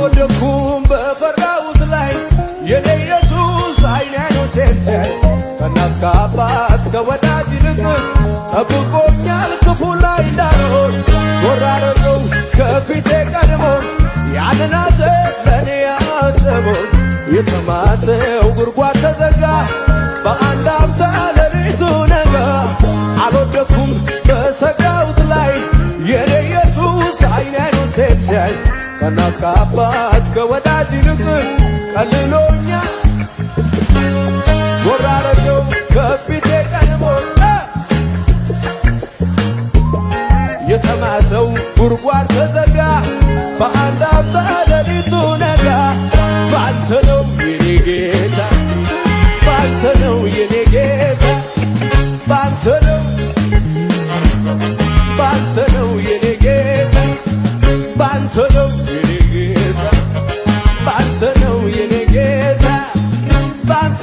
አልወደኩም በፈራሁት ላይ የኔ ኢየሱስ አይኔ አይኖቼን ሲያይ ከእናት ከአባት ከወዳጅ ይልቅ ጠብቆኛል ክፉ ላይ እንዳልሆን ዞር አረገው ከፊቴ ቀድሞ ያንን ሐዘን ለእኔ ያሰበው የተማሰው ጉድጓድ ተዘጋ በአንድ አፍታ ሌሊቱ ነጋ። አልወደኩም በሰጋሁት ላይ የኔ ኢየሱስ አይኔ አይኖቼን ሲያይ ከእናት ከአባት ከወዳጅ ይልቅ ቀልሎኛል ዞር አረገው ከፊቴ ቀድሞ የተማሰው ጉድጓድ ተዘጋ በአንድ አፍታ ሌሊቱ ነጋ። ባንተ ነው የኔ ጌታ ባንተ ነው የኔ ጌታ ባንተ ነው ባንተ ነው የኔ ጌታ ባንተ ነው የኔ ጌታ ባንተ ነው የኔ ጌታ ባንተ